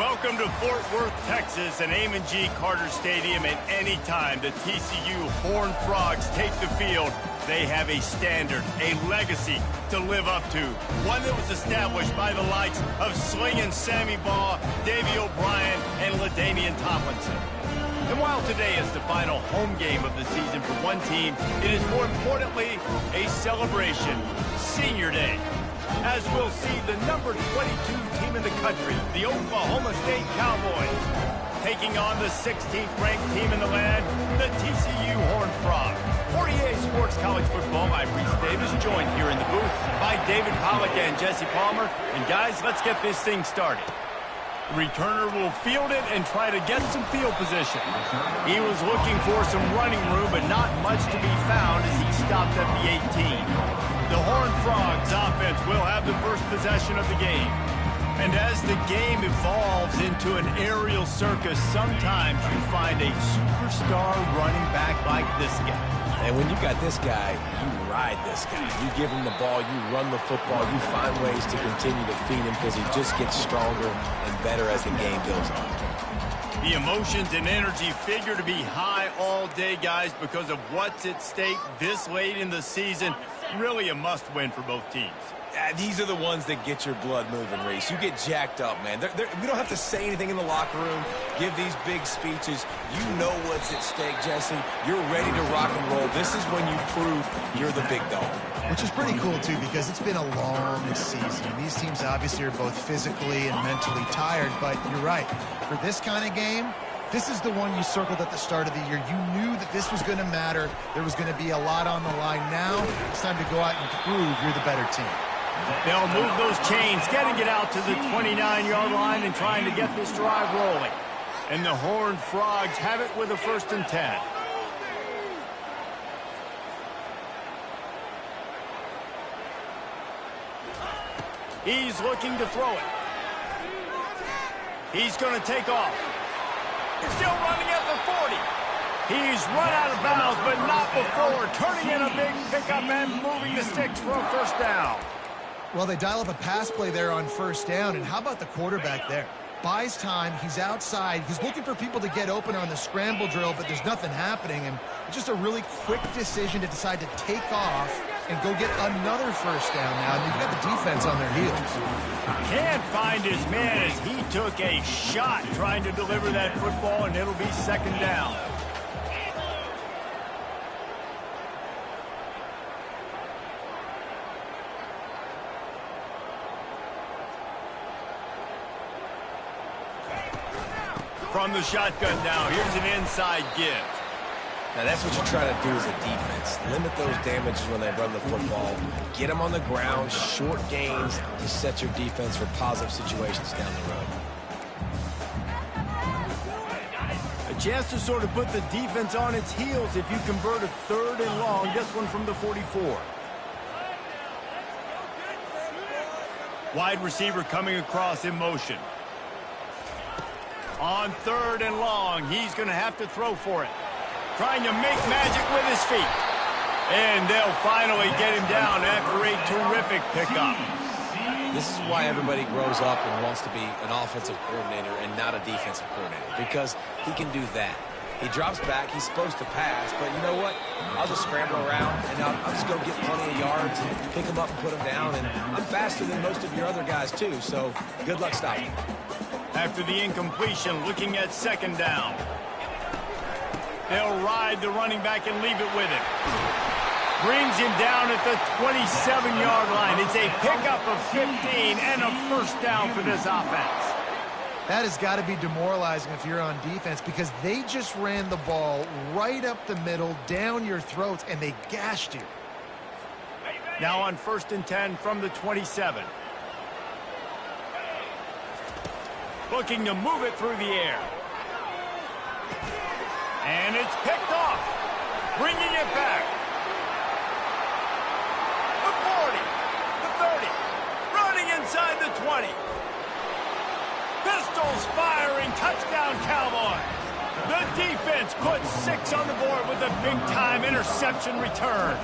Welcome to Fort Worth, Texas, and Amon G. Carter Stadium. And anytime the TCU Horned Frogs take the field, they have a standard, a legacy to live up to. One that was established by the likes of Slingin' Sammy Baugh, Davey O'Brien, and LaDainian Tomlinson. And while today is the final home game of the season for one team, it is more importantly a celebration, Senior Day. As we'll see the number 22 team in the country, the Oklahoma State Cowboys, taking on the 16th-ranked team in the land, the TCU Horned Frogs. For EA Sports College Football, I'm Reese Davis, joined here in the booth by David Pollack and Jesse Palmer. And guys, let's get this thing started. The returner will field it and try to get some field position. He was looking for some running room, but not much to be found as he stopped at the 18. The Horned Frogs offense will have the first possession of the game. And as the game evolves into an aerial circus, sometimes you find a superstar running back like this guy. And when you got this guy, you ride this guy. You give him the ball, you run the football, you find ways to continue to feed him because he just gets stronger and better as the game goes on. The emotions and energy figure to be high all day, guys, because of what's at stake this late in the season. Really a must-win for both teams. These are the ones that get your blood moving, Reese. You get jacked up, man. We don't have to say anything in the locker room, give these big speeches. You know what's at stake, Jesse. You're ready to rock and roll. This is when you prove you're the big dog. Which is pretty cool, too, because it's been a long season. These teams obviously are both physically and mentally tired, but you're right. For this kind of game, this is the one you circled at the start of the year. You knew that this was going to matter. There was going to be a lot on the line. Now it's time to go out and prove you're the better team. They'll move those chains, getting it out to the 29-yard line and trying to get this drive rolling. And the Horned Frogs have it with a 1st and 10. He's looking to throw it. He's going to take off. Still running at the 40. He's run out of bounds, but not before. Turning in a big pickup and moving the sticks for a 1st down. Well, they dial up a pass play there on 1st down, and how about the quarterback there? Buys time, he's outside, he's looking for people to get open on the scramble drill, but there's nothing happening, and it's just a really quick decision to decide to take off and go get another 1st down now, and they've got the defense on their heels. Can't find his man as he took a shot trying to deliver that football, and it'll be 2nd down. From the shotgun now, here's an inside give. Now that's what you try to do as a defense. Limit those damages when they run the football. Get them on the ground, short gains to set your defense for positive situations down the road. A chance to sort of put the defense on its heels if you convert a 3rd and long. This one from the 44. Wide receiver coming across in motion. On 3rd and long, he's going to have to throw for it. Trying to make magic with his feet. And they'll finally get him down after a terrific pickup. This is why everybody grows up and wants to be an offensive coordinator and not a defensive coordinator, because he can do that. He drops back, he's supposed to pass, but you know what? I'll just scramble around, and I'll just go get plenty of yards and pick him up and put him down, and I'm faster than most of your other guys, too, so good luck stopping him. After the incompletion, looking at 2nd down. They'll ride the running back and leave it with him. Brings him down at the 27-yard line. It's a pickup of 15 and a 1st down for this offense. That has got to be demoralizing if you're on defense, because they just ran the ball right up the middle, down your throats, and they gashed you. Now on 1st and 10 from the 27. Looking to move it through the air. And it's picked off. Bringing it back. The 40. The 30. Running inside the 20. Pistols firing. Touchdown, Cowboys. The defense puts 6 on the board with a big-time interception return.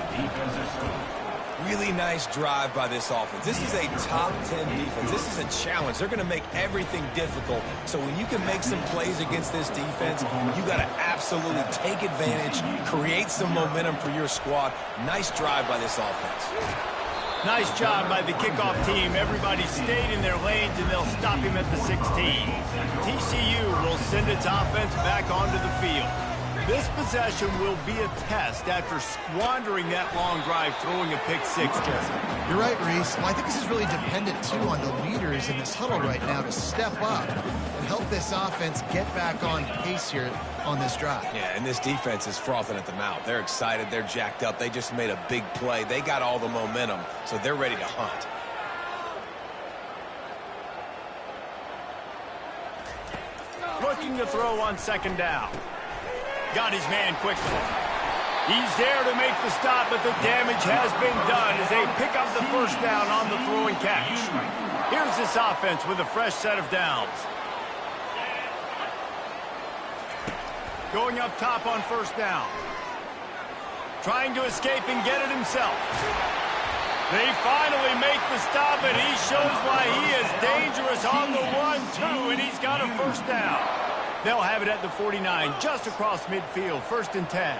Really nice drive by this offense. This is a top 10 defense. This is a challenge. They're going to make everything difficult. So when you can make some plays against this defense, you got to absolutely take advantage, create some momentum for your squad. Nice drive by this offense. Nice job by the kickoff team. Everybody stayed in their lanes, and they'll stop him at the 16. TCU will send its offense back onto the field. This possession will be a test after squandering that long drive, throwing a pick-6, Jesse. You're right, Reese. Well, I think this is really dependent, too, on the leaders in this huddle right now to step up and help this offense get back on pace here on this drive. Yeah, and this defense is frothing at the mouth. They're excited. They're jacked up. They just made a big play. They got all the momentum, so they're ready to hunt. Looking to throw on second down. Got his man quickly. He's there to make the stop, but the damage has been done as they pick up the first down on the throw and catch. Here's this offense with a fresh set of downs. Going up top on first down. Trying to escape and get it himself. They finally make the stop, and he shows why he is dangerous on the run, too, and he's got a first down. They'll have it at the 49, just across midfield, 1st and 10.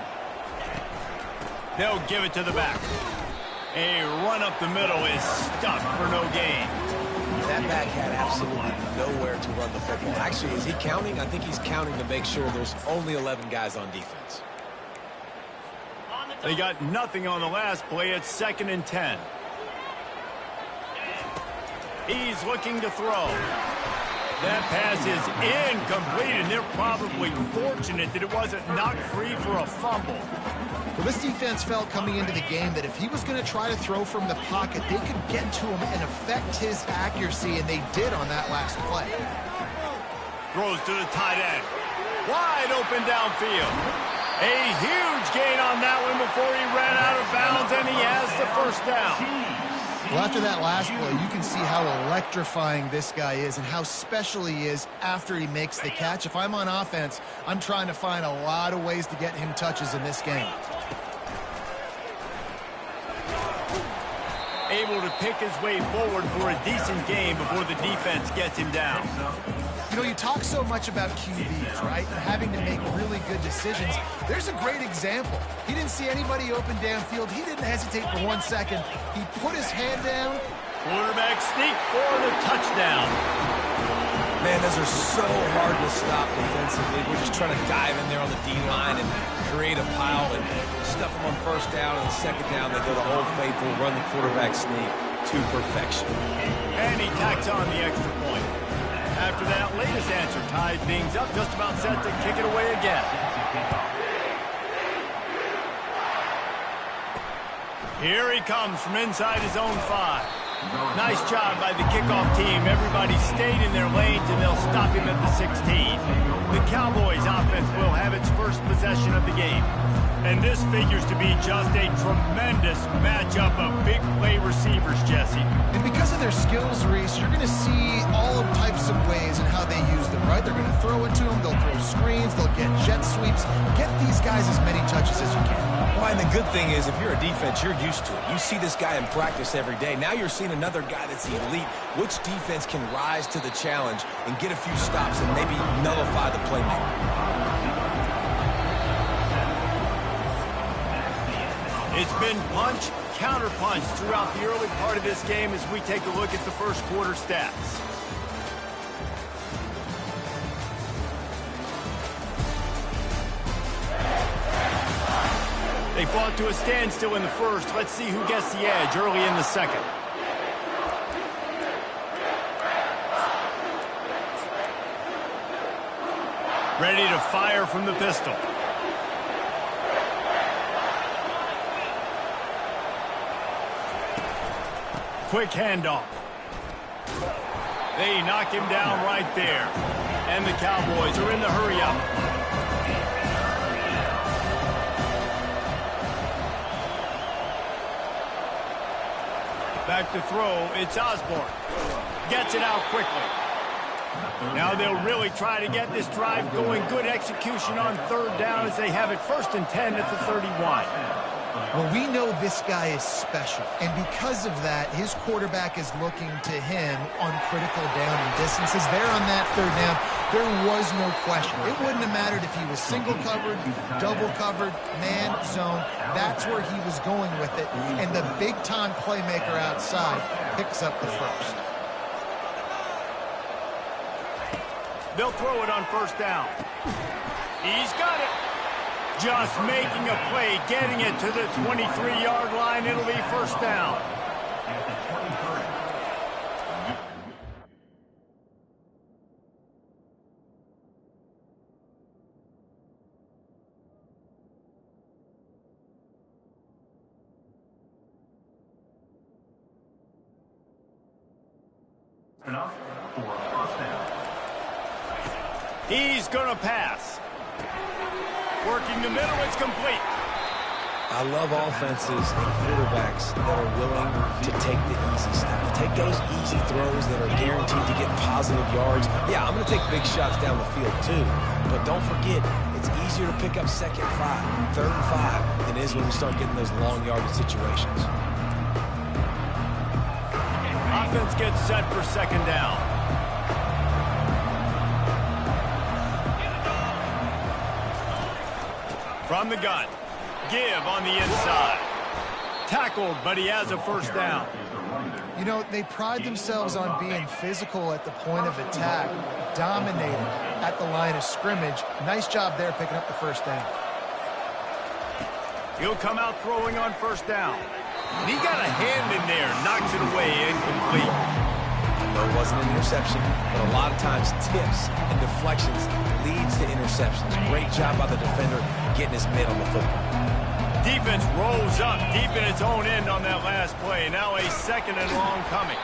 They'll give it to the back. A run up the middle is stuck for no gain. That back had absolutely nowhere to run the football. Actually, is he counting? I think he's counting to make sure there's only 11 guys on defense. They got nothing on the last play. It's 2nd and 10. He's looking to throw. That pass is incomplete, and they're probably fortunate that it wasn't knocked free for a fumble. Well, this defense felt coming into the game that if he was going to try to throw from the pocket, they could get to him and affect his accuracy, and they did on that last play. Throws to the tight end. Wide open downfield. A huge gain on that one before he ran out of bounds, and he has the first down. Well, after that last play, you can see how electrifying this guy is and how special he is after he makes the catch. If I'm on offense, I'm trying to find a lot of ways to get him touches in this game. Able to pick his way forward for a decent game before the defense gets him down. You know, you talk so much about QBs, right? And having to make really good decisions. There's a great example. He didn't see anybody open downfield. He didn't hesitate for 1 second. He put his hand down. Quarterback sneak for the touchdown. Man, those are so hard to stop defensively. We're just trying to dive in there on the D-line and create a pile and stuff them on first down, and second down they go the Old Faithful, run the quarterback sneak to perfection. And he tacks on the extra point. After that latest answer tied things up, just about set to kick it away again. Here he comes from inside his own 5. Nice job by the kickoff team. Everybody stayed in their lanes, and they'll stop him at the 16. The Cowboys offense will have its first possession of the game. And this figures to be just a tremendous matchup of big play receivers, Jesse. And because of their skills, Reese, you're going to see all types of ways in how they use them, right? They're going to throw it to them. They'll throw screens. They'll get jet sweeps. Get these guys as many touches as you can. Well, and the good thing is, if you're a defense, you're used to it. You see this guy in practice every day. Now you're seeing another guy that's elite. Which defense can rise to the challenge and get a few stops and maybe nullify the playmaker? It's been punch, counter-punch throughout the early part of this game as we take a look at the first quarter stats. They fought to a standstill in the first. Let's see who gets the edge early in the second. Ready to fire from the pistol. Quick handoff. They knock him down right there. And the Cowboys are in the hurry-up. Back to throw, it's Osborne. Gets it out quickly. Now they'll really try to get this drive going. Good execution on third down as they have it 1st and 10 at the 31. Well, we know this guy is special, and because of that, his quarterback is looking to him on critical down and distances. There on that third down, there was no question. It wouldn't have mattered if he was single covered, double covered, man, zone. That's where he was going with it, and the big-time playmaker outside picks up the first. They'll throw it on first down. He's got it. Just making a play, getting it to the 23-yard line. It'll be first down. Enough for first down. He's going to pass. Working the middle, it's complete. I love offenses and quarterbacks that are willing to take the easy stuff. Take those easy throws that are guaranteed to get positive yards. Yeah, I'm going to take big shots down the field too. But don't forget, it's easier to pick up second and 5, third and 5 than it is when we start getting those long yardage situations. Offense gets set for second down. From the gun. Give on the inside. Tackled, but he has a first down. You know, they pride themselves on being physical at the point of attack, dominating at the line of scrimmage. Nice job there picking up the first down. He'll come out throwing on first down. And he got a hand in there, knocks it away, incomplete. I know it wasn't an interception, but a lot of times tips and deflections leads to interceptions. Great job by the defender getting his mitt on the football. Defense rolls up deep in its own end on that last play. Now a second and long coming.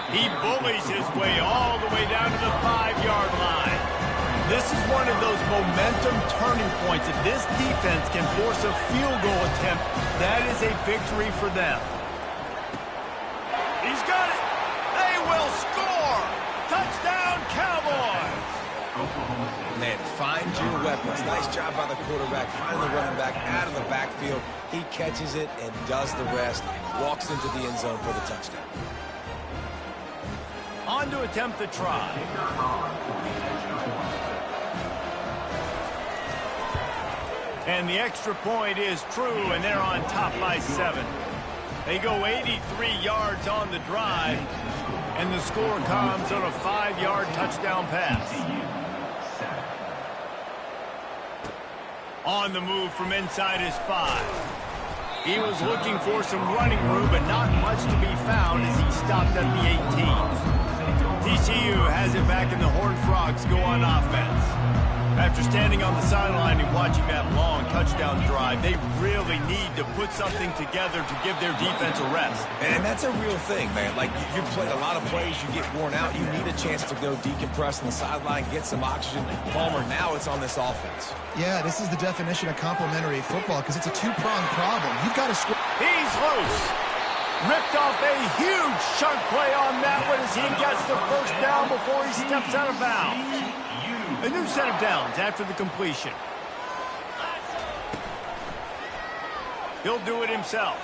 He bullies his way all the way down to the 5-yard line. This is one of those momentum turning points. If this defense can force a field goal attempt, that is a victory for them. He's got it. They will score. Touchdown, Cowboys. Man, find your weapons. Nice job by the quarterback. Find the running back out of the backfield. He catches it and does the rest. Walks into the end zone for the touchdown. On to attempt the try. And the extra point is true, and they're on top by 7. They go 83 yards on the drive, and the score comes on a 5-yard touchdown pass. On the move from inside his 5. He was looking for some running room, but not much to be found as he stopped at the 18. TCU has it back, and the Horned Frogs go on offense. After standing on the sideline and watching that long touchdown drive, they really need to put something together to give their defense a rest. And that's a real thing, man. Like, you play a lot of plays, you get worn out, you need a chance to go decompress on the sideline, get some oxygen. Palmer, now it's on this offense. Yeah, this is the definition of complementary football because it's a two-pronged problem. You've got to score. He's loose. Ripped off a huge chunk play on that one as he gets the first down before he steps out of bounds. A new set of downs after the completion. He'll do it himself.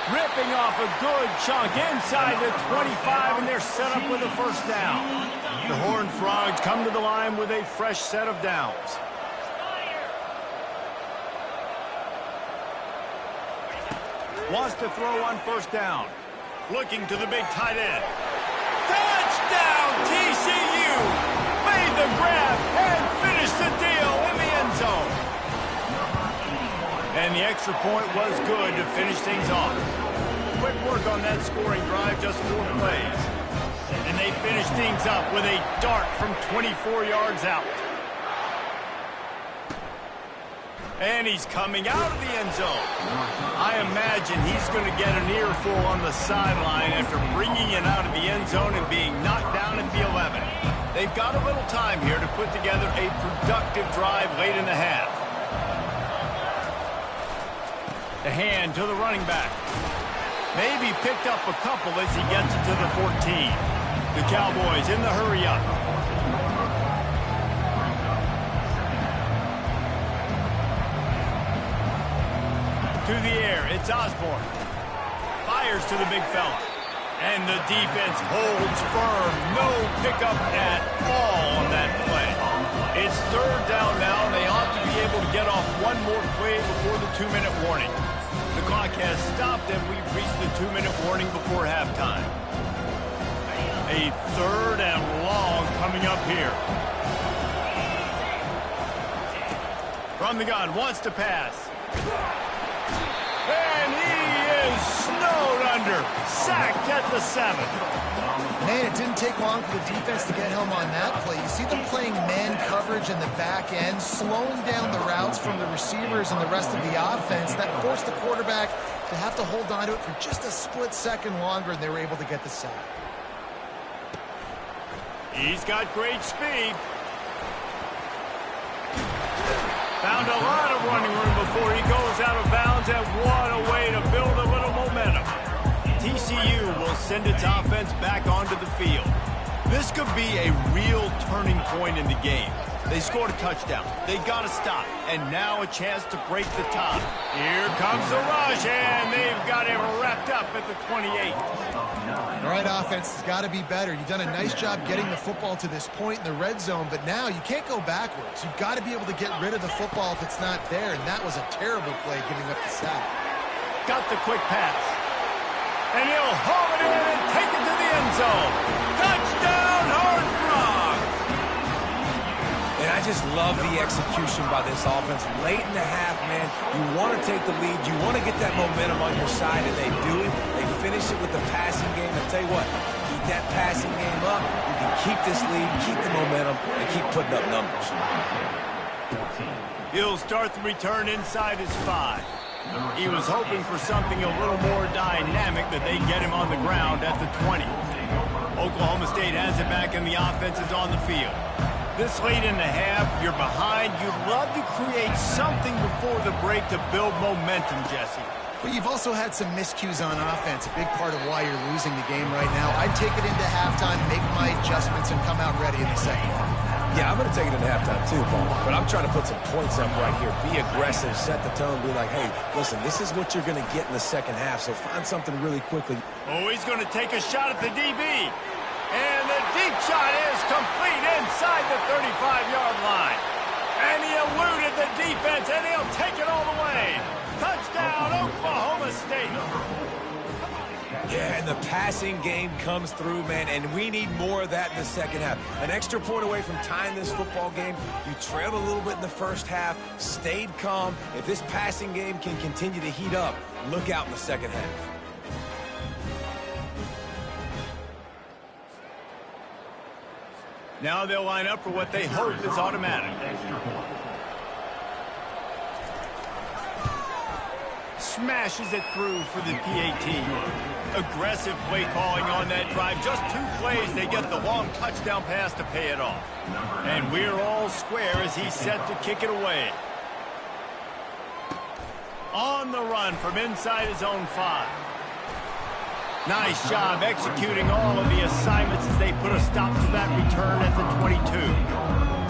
Ripping off a good chunk inside the 25, and they're set up with a first down. The Horned Frogs come to the line with a fresh set of downs. Wants to throw on first down. Looking to the big tight end. Touchdown, TCU! Made the grab and finished the deal in the end zone. And the extra point was good to finish things off. Quick work on that scoring drive, just 4 plays. And they finish things up with a dart from 24 yards out. And he's coming out of the end zone. I imagine he's going to get an earful on the sideline after bringing it out of the end zone and being knocked down at the 11. They've got a little time here to put together a productive drive late in the half. The hand to the running back. Maybe picked up a couple as he gets it to the 14. The Cowboys in the hurry-up. To the air, it's Osborne. Fires to the big fella. And the defense holds firm. No pickup at all on that play. It's third down now, and they ought to be able to get off one more play before the 2-minute warning. The clock has stopped, and we've reached the 2-minute warning before halftime. A third and long coming up here. From the gun, wants to pass. And he is snowed under. Sacked at the 7. Man, it didn't take long for the defense to get home on that play. You see them playing man coverage in the back end, slowing down the routes from the receivers and the rest of the offense. That forced the quarterback to have to hold on to it for just a split second longer, and they were able to get the sack. He's got great speed. Found a lot of running room before he goes out of bounds, and what a way to build a little momentum. TCU will send its offense back onto the field. This could be a real turning point in the game. They scored a touchdown. They got to stop. And now a chance to break the tie. Here comes the rush, and they've got him wrapped up at the 28. All right, offense has got to be better. You've done a nice job getting the football to this point in the red zone, but now you can't go backwards. You've got to be able to get rid of the football if it's not there, and that was a terrible play giving up the sack. Got the quick pass. And he'll haul it in and take it to the end zone. Touchdown, Horned Frogs! And I just love the execution by this offense. Late in the half, man, you want to take the lead. You want to get that momentum on your side, and they do it. They finish it with the passing game. And tell you what, keep that passing game up. You can keep this lead, keep the momentum, and keep putting up numbers. He'll start the return inside his 5. He was hoping for something a little more dynamic, that they get him on the ground at the 20. Oklahoma State has it back, and the offense is on the field. This late in the half, you're behind. You'd love to create something before the break to build momentum, Jesse. But you've also had some miscues on offense, a big part of why you're losing the game right now. I'd take it into halftime, make my adjustments, and come out ready in the second half. Yeah, I'm going to take it into halftime too, Paul. But I'm trying to put some points up right here. Be aggressive, set the tone, be like, hey, listen, this is what you're going to get in the second half, so find something really quickly. Oh, he's going to take a shot at the DB. And the deep shot is complete inside the 35-yard line. And he eluded the defense, and he'll take it all the way. Touchdown, Oklahoma State. Yeah, and the passing game comes through, man, and we need more of that in the second half. An extra point away from tying this football game. You trailed a little bit in the first half, stayed calm. If this passing game can continue to heat up, look out in the second half. Now they'll line up for what they hope is automatic. Smashes it through for the PAT. Aggressive play calling on that drive. Just 2 plays, they get the long touchdown pass to pay it off. And we're all square as he's set to kick it away. On the run from inside his own 5. Nice job executing all of the assignments as they put a stop to that return at the 22.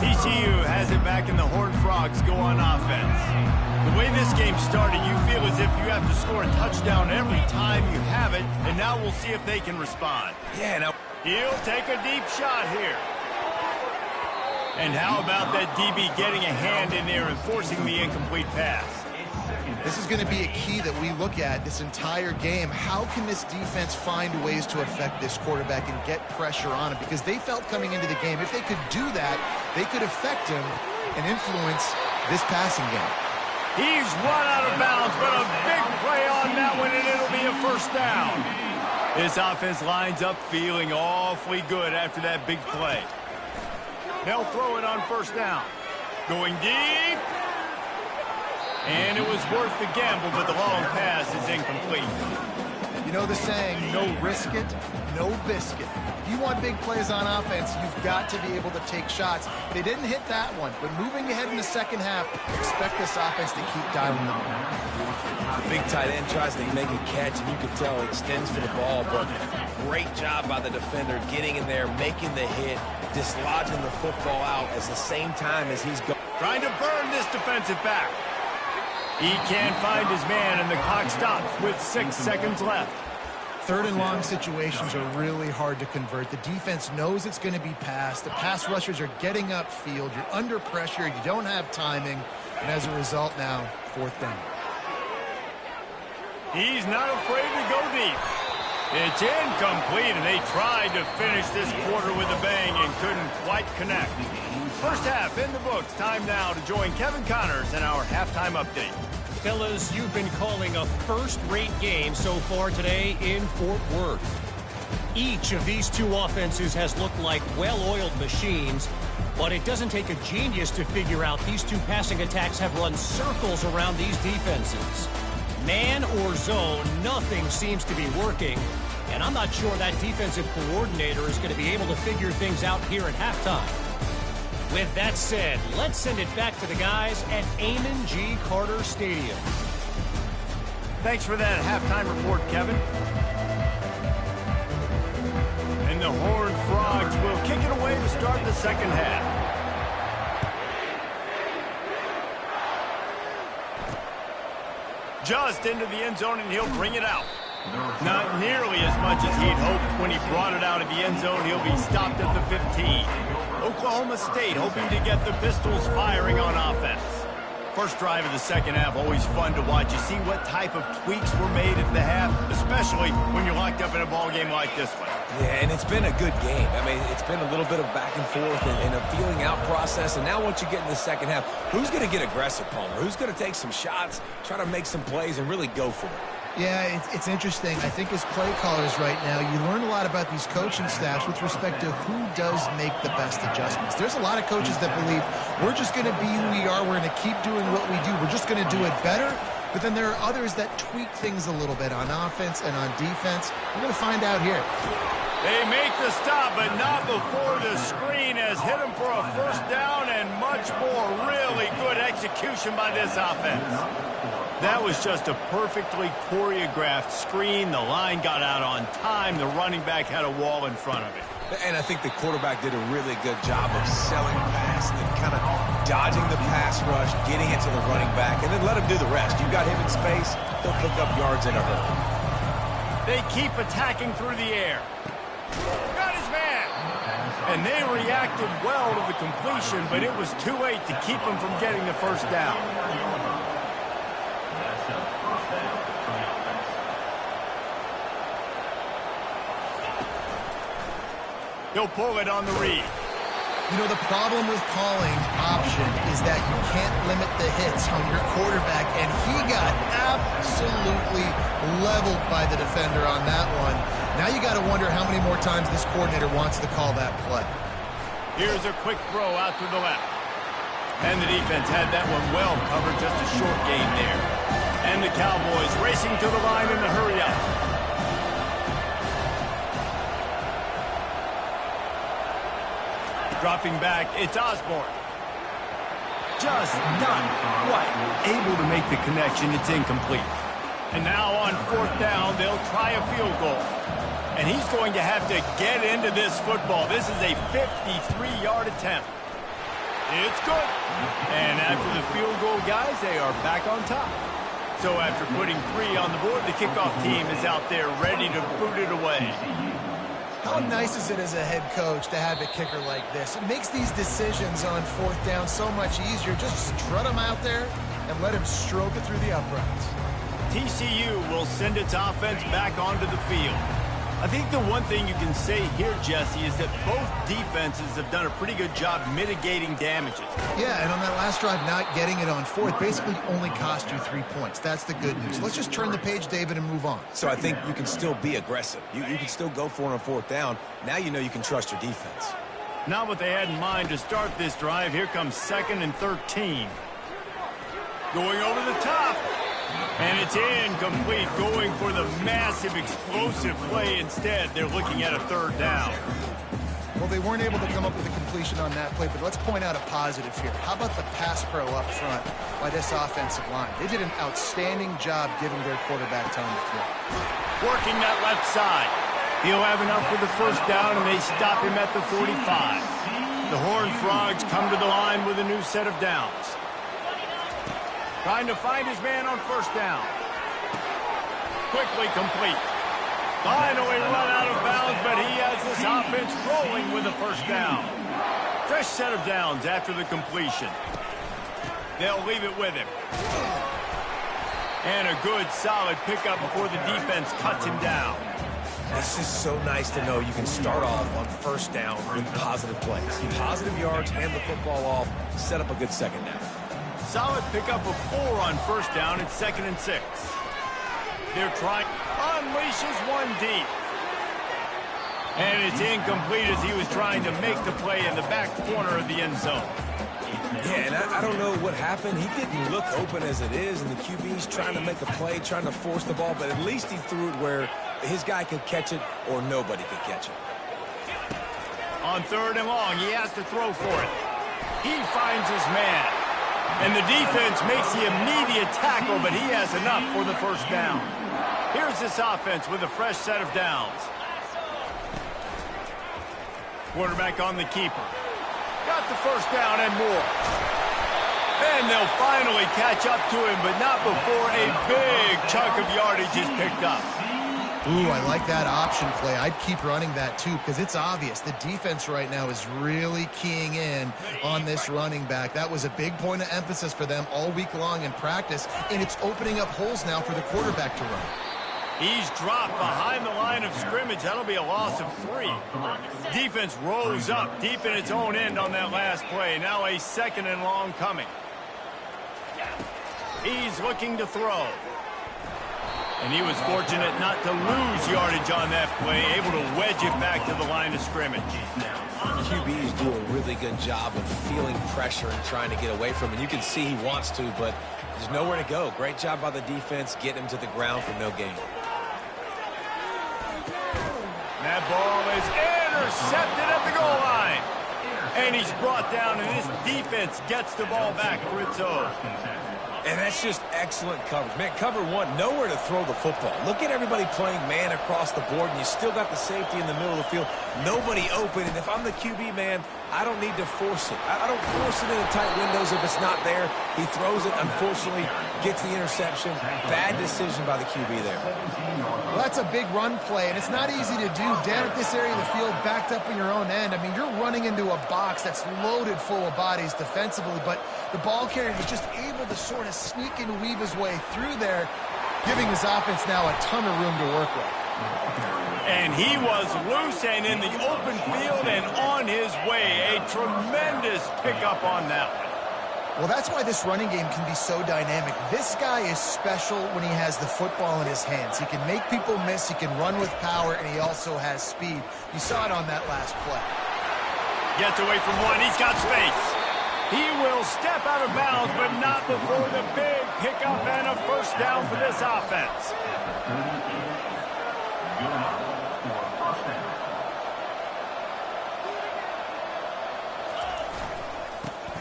TCU has it back, and the Horned Frogs go on offense. The way this game started, you feel as if you have to score a touchdown every time you have it, and now we'll see if they can respond. Yeah, now He'll take a deep shot here. And how about that DB getting a hand in there and forcing the incomplete pass? This is going to be a key that we look at this entire game. How can this defense find ways to affect this quarterback and get pressure on him? Because they felt coming into the game, if they could do that, they could affect him and influence this passing game. He's run out of bounds, but a big play on that one, and it'll be a first down. This offense lines up feeling awfully good after that big play. They'll throw it on first down. Going deep. And it was worth the gamble, but the long pass is incomplete. You know the saying, no risk it, no biscuit. If you want big plays on offense, you've got to be able to take shots. They didn't hit that one, but moving ahead in the second half, expect this offense to keep dialing them in. the big tight end tries to make a catch, and you can tell he extends for the ball, but great job by the defender getting in there, making the hit, dislodging the football out at the same time as he's going. Trying to burn this defensive back. He can't find his man, and the clock stops with 6 seconds left. Third and long situations are really hard to convert. The defense knows it's going to be passed. The pass rushers are getting upfield. You're under pressure. You don't have timing. And as a result now, 4th down. He's not afraid to go deep. It's incomplete, and they tried to finish this quarter with a bang and couldn't quite connect. First half in the books. Time now to join Kevin Connors in our halftime update. Fellas, you've been calling a first-rate game so far today in Fort Worth. Each of these two offenses has looked like well-oiled machines, but it doesn't take a genius to figure out these two passing attacks have run circles around these defenses. Man or zone, nothing seems to be working, and I'm not sure that defensive coordinator is going to be able to figure things out here at halftime. With that said, let's send it back to the guys at Amon G. Carter Stadium. Thanks for that halftime report, Kevin. And the Horned Frogs will kick it away to start the second half. Just into the end zone, and he'll bring it out. Not nearly as much as he'd hoped when he brought it out of the end zone. He'll be stopped at the 15. Oklahoma State hoping to get the Pistols firing on offense. First drive of the second half, always fun to watch. You see what type of tweaks were made at the half, especially when you're locked up in a ball game like this one. Yeah, and it's been a good game. I mean, it's been a little bit of back and forth and a feeling out process. And now once you get in the second half, who's going to get aggressive, Palmer? Who's going to take some shots, try to make some plays, and really go for it? Yeah, it's interesting. I think as play callers right now, you learn a lot about these coaching staffs with respect to who does make the best adjustments. There's a lot of coaches that believe we're just going to be who we are. We're going to keep doing what we do. We're just going to do it better. But then there are others that tweak things a little bit on offense and on defense. We're going to find out here. They make the stop, but not before the screen has hit them for a first down and much more. Really good execution by this offense. That was just a perfectly choreographed screen. The line got out on time. The running back had a wall in front of it. And I think the quarterback did a really good job of selling pass and then kind of dodging the pass rush, getting it to the running back, and then let him do the rest. You got him in space, he'll pick up yards in a hurry. They keep attacking through the air. Got his man. And they reacted well to the completion, but it was too late to keep him from getting the first down. He'll pull it on the read. You know, the problem with calling option is that you can't limit the hits on your quarterback, and he got absolutely leveled by the defender on that one. Now you got to wonder how many more times this coordinator wants to call that play. Here's a quick throw out to the left. And the defense had that one well covered, just a short gain there. And the Cowboys racing to the line in the hurry up. Dropping back, it's Osborne. Just not quite able to make the connection. It's incomplete. And now on fourth down, they'll try a field goal. And he's going to have to get into this football. This is a 53-yard attempt. It's good. And after the field goal, guys, they are back on top. So after putting 3 on the board, the kickoff team is out there ready to boot it away. How nice is it as a head coach to have a kicker like this? It makes these decisions on fourth down so much easier. Just strut him out there and let him stroke it through the uprights. TCU will send its offense back onto the field. I think the one thing you can say here, Jesse, is that both defenses have done a pretty good job mitigating damages. Yeah, and on that last drive, not getting it on fourth basically only cost you 3 points. That's the good news. Let's just turn the page, David, and move on. So I think you can still be aggressive. You can still go for it on fourth down. Now you know you can trust your defense. Not what they had in mind to start this drive. Here comes 2nd and 13. Going over the top. And it's incomplete, going for the massive, explosive play instead. They're looking at a 3rd down. Well, they weren't able to come up with a completion on that play, but let's point out a positive here. How about the pass pro up front by this offensive line? They did an outstanding job giving their quarterback time to throw. Working that left side. He'll have enough for the first down, and they stop him at the 45. The Horned Frogs come to the line with a new set of downs. Trying to find his man on first down. Quickly complete. Finally run out of bounds, but he has this offense rolling with a first down. Fresh set of downs after the completion. They'll leave it with him. And a good, solid pickup before the defense cuts him down. It's just so nice to know you can start off on first down with positive plays. Positive yards, hand the football off, set up a good second down. Solid pickup of 4 on first down at 2nd and 6. They're trying, unleashes one deep. And it's incomplete as he was trying to make the play in the back corner of the end zone. Yeah, and I don't know what happened. He didn't look open as it is, and the QB's trying to make a play, trying to force the ball, but at least he threw it where his guy could catch it or nobody could catch it. On 3rd and long, he has to throw for it. He finds his man. And the defense makes the immediate tackle, but he has enough for the first down. Here's this offense with a fresh set of downs. Quarterback on the keeper. Got the first down and more. And they'll finally catch up to him, but not before a big chunk of yardage is picked up. Ooh, I like that option play. I'd keep running that too because it's obvious. The defense right now is really keying in on this running back. That was a big point of emphasis for them all week long in practice, and it's opening up holes now for the quarterback to run. He's dropped behind the line of scrimmage. That'll be a loss of 3. Defense rolls up deep in its own end on that last play. Now a 2nd and long coming. He's looking to throw. And he was fortunate not to lose yardage on that play, able to wedge it back to the line of scrimmage. QBs do a really good job of feeling pressure and trying to get away from it. You can see he wants to, but there's nowhere to go. Great job by the defense, getting him to the ground for no gain. That ball is intercepted at the goal line. And he's brought down, and this defense gets the ball back for its own. And that's just excellent coverage. Man, cover 1, nowhere to throw the football. Look at everybody playing man across the board, and you still got the safety in the middle of the field. Nobody open, and if I'm the QB, man, I don't need to force it. I don't force it into tight windows if it's not there. He throws it, unfortunately, gets the interception. Bad decision by the QB there. Well, that's a big run play, and it's not easy to do down at this area of the field, backed up in your own end. I mean, you're running into a box that's loaded full of bodies defensively, but the ball carrier was just able to sort of sneak and weave his way through there, giving his offense now a ton of room to work with. And he was loose and in the open field and on his way. A tremendous pickup on that one. Well, that's why this running game can be so dynamic. This guy is special when he has the football in his hands. He can make people miss, he can run with power, and he also has speed. You saw it on that last play. Gets away from one. He's got space. He will step out of bounds, but not before the big pickup and a first down for this offense.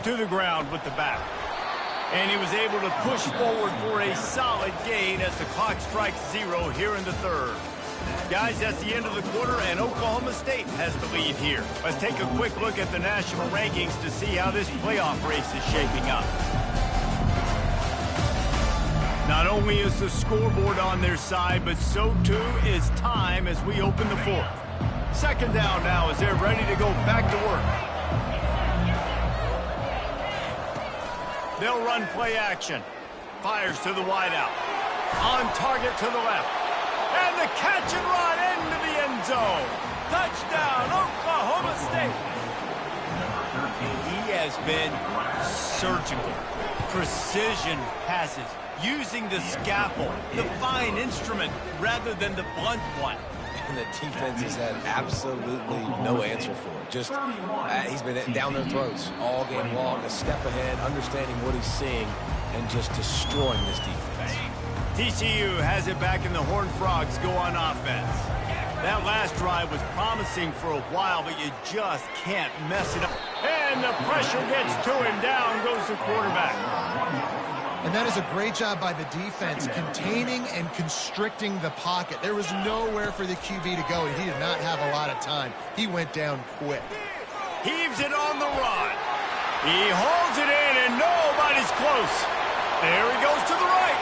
To the ground with the back. And he was able to push forward for a solid gain as the clock strikes 0 here in the 3rd. Guys, that's the end of the quarter, and Oklahoma State has the lead here. Let's take a quick look at the national rankings to see how this playoff race is shaping up. Not only is the scoreboard on their side, but so too is time as we open the 4th. 2nd down now as they're ready to go back to work. They'll run play action. Fires to the wideout. On target to the left. And the catch and run into the end zone. Touchdown, Oklahoma State. He has been surgical. Precision passes. Using the scalpel, the fine instrument, rather than the blunt one. And the defense has had absolutely no answer for it. Just, he's been down their throats all game long, a step ahead, understanding what he's seeing, and just destroying this defense. TCU has it back, and the Horned Frogs go on offense. That last drive was promising for a while, but you just can't mess it up. And the pressure gets to him. Down goes the quarterback. And that is a great job by the defense, containing and constricting the pocket. There was nowhere for the QB to go, and he did not have a lot of time. He went down quick. Heaves it on the run. He holds it in, and nobody's close. There he goes to the right.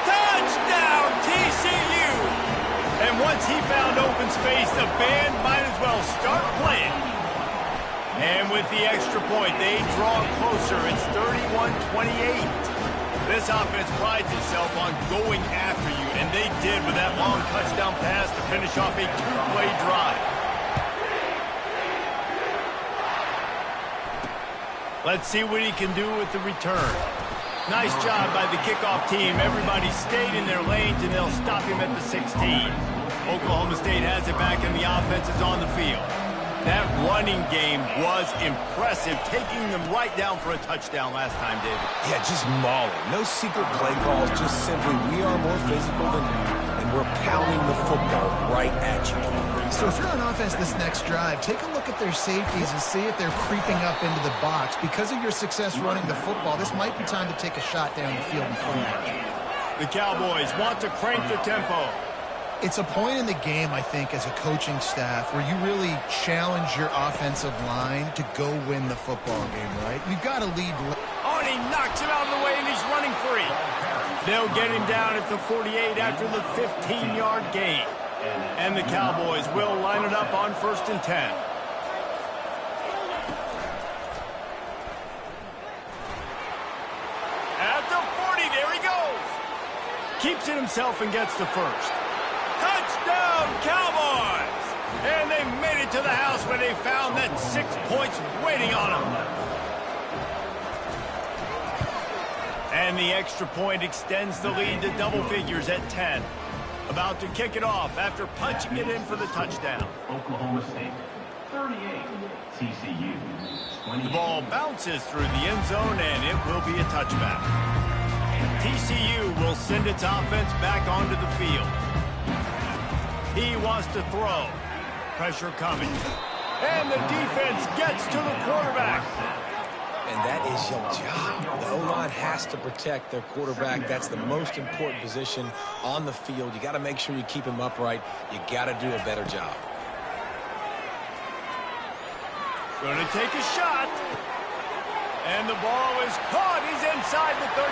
Touchdown, TCU! And once he found open space, the band might as well start playing. And with the extra point, they draw closer. It's 31-28. This offense prides itself on going after you, and they did with that long touchdown pass to finish off a two-play drive. Let's see what he can do with the return. Nice job by the kickoff team. Everybody stayed in their lanes, and they'll stop him at the 16. Oklahoma State has it back, and the offense is on the field. That running game was impressive, taking them right down for a touchdown last time, David. Yeah, just mauling. No secret play calls, just simply we are more physical than you, and we're pounding the football right at you. So if you're on offense this next drive, take a look at their safeties and see if they're creeping up into the box. Because of your success running the football, this might be time to take a shot down the field and play action. The Cowboys want to crank the tempo. It's a point in the game, I think, as a coaching staff where you really challenge your offensive line to go win the football game, right? You've got to lead. Oh, and he knocks him out of the way, and he's running free. They'll get him down at the 48 after the 15-yard gain. And the Cowboys will line it up on 1st and 10. At the 40, there he goes. Keeps it himself and gets the first. Touchdown, Cowboys! And they made it to the house where they found that 6 points waiting on them. And the extra point extends the lead to double figures at 10. About to kick it off after punching it in for the touchdown. Oklahoma State, 38. TCU, 28. The ball bounces through the end zone, and it will be a touchback. TCU will send its offense back onto the field. He wants to throw. Pressure coming. And the defense gets to the quarterback. And that is your job. The O-line has to protect their quarterback. That's the most important position on the field. You got to make sure you keep him upright. You got to do a better job. Going to take a shot. And the ball is caught. He's inside the 35.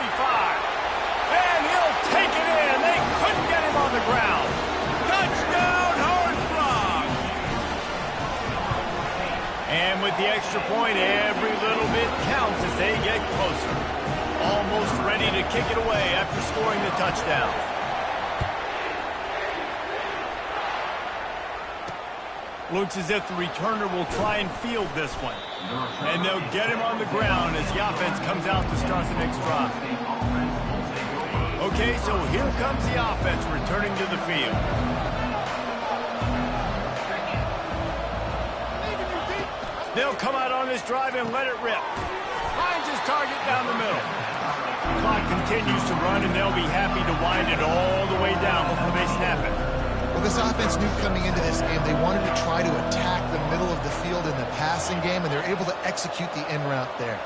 And he'll take it in. They couldn't get him on the ground. Touchdown, Horned Frog! And with the extra point, every little bit counts as they get closer. Almost ready to kick it away after scoring the touchdown. Looks as if the returner will try and field this one. And they'll get him on the ground as the offense comes out to start the next drive. Okay, so here comes the offense returning to the field. They'll come out on this drive and let it rip. Finds his target down the middle. The clock continues to run, and they'll be happy to wind it all the way down before they snap it. Well, this offense knew coming into this game they wanted to try to attack the middle of the field in the passing game, and they're able to execute the in route there.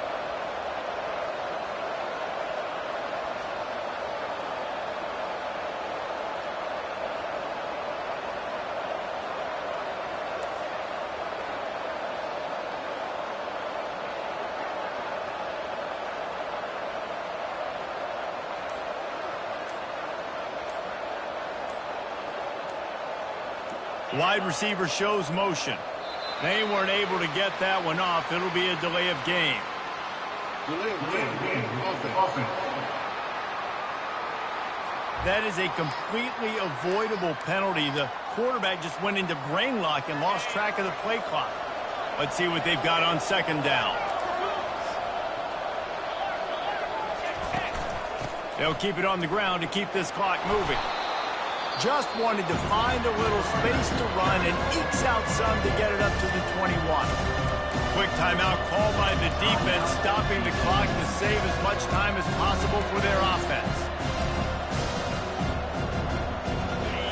Wide receiver shows motion. They weren't able to get that one off. It'll be a delay of game. That is a completely avoidable penalty. The quarterback just went into brain lock and lost track of the play clock. Let's see what they've got on 2nd down. They'll keep it on the ground to keep this clock moving. Just wanted to find a little space to run and ekes out some to get it up to the 21. Quick timeout called by the defense, stopping the clock to save as much time as possible for their offense.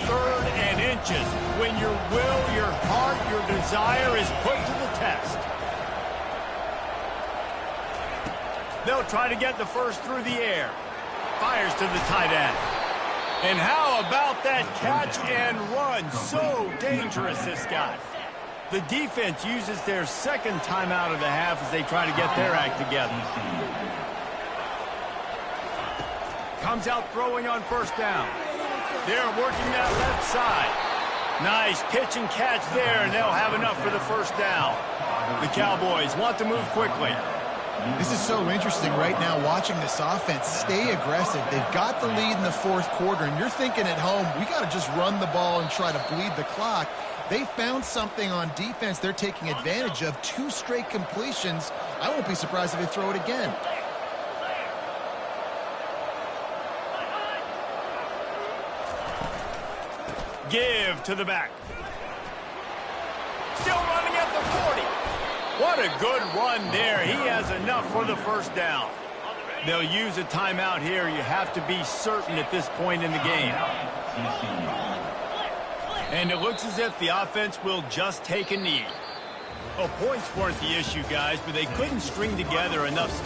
3rd and inches, when your will, your heart, your desire is put to the test. They'll try to get the first through the air. Fires to the tight end. And how about that catch and run? So dangerous, this guy. The defense uses their 2nd timeout of the half as they try to get their act together. Comes out throwing on first down. They're working that left side. Nice pitch and catch there, and they'll have enough for the first down. The Cowboys want to move quickly. This is so interesting right now, watching this offense stay aggressive. They've got the lead in the fourth quarter, and you're thinking at home, we got to just run the ball and try to bleed the clock. They found something on defense they're taking advantage of. 2 straight completions. I won't be surprised if they throw it again. Give to the back. Still running at the 40. What a good run there. He has enough for the first down. They'll use a timeout here. You have to be certain at this point in the game. And it looks as if the offense will just take a knee. Well, points weren't the issue, guys, but they couldn't string together enough